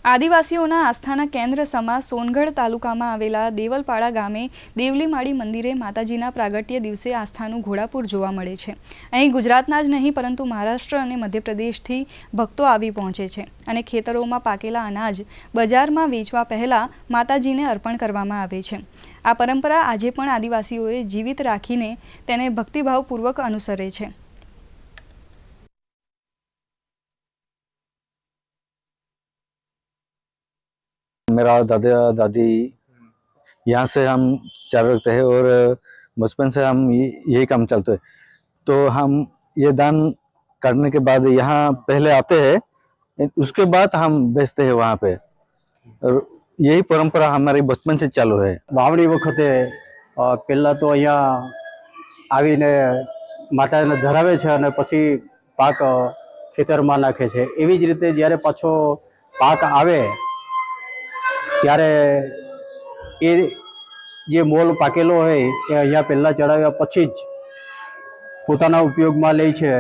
આદિવાસીઓના આસ્થાના કેન્દ્ર સમા સોનગઢ તાલુકામાં આવેલા દેવલપાડા ગામે દેવલીમાળી મંદિરે માતાજીના પ્રાગટ્ય દિવસે આસ્થાનું ઘોડાપુર જોવા મળે છે। અહીં ગુજરાતના જ નહીં પરંતુ મહારાષ્ટ્ર અને મધ્યપ્રદેશથી ભક્તો આવી પહોંચે છે અને ખેતરોમાં પાકેલા અનાજ બજારમાં વેચવા પહેલા માતાજીને અર્પણ કરવામાં આવે છે। આ પરંપરા આજે પણ આદિવાસીઓએ જીવિત રાખીને તેને ભક્તિભાવપૂર્વક અનુસરે છે। मेरा दादा दादी यहाँ से हम चार रखते हैं और बचपन से हम यही काम चलते हैं। तो हम ये दान करने के बाद यहाँ पहले आते हैं, उसके बाद हम बेचते हैं वहाँ पे। और यही परंपरा हमारी बचपन से चालू है। वावणी वखते पहला तो अहिया आवीने माताने धरावे छे अने पछी पाक खेतरमां नाखे छे। एवी ज रीते ज्यारे पाछो पाक आवे त्यारे ए जे मोल पाकेलो होय ए अहिया पहला चढ़ाव्या पछी ज पोताना उपयोगमां ले छे।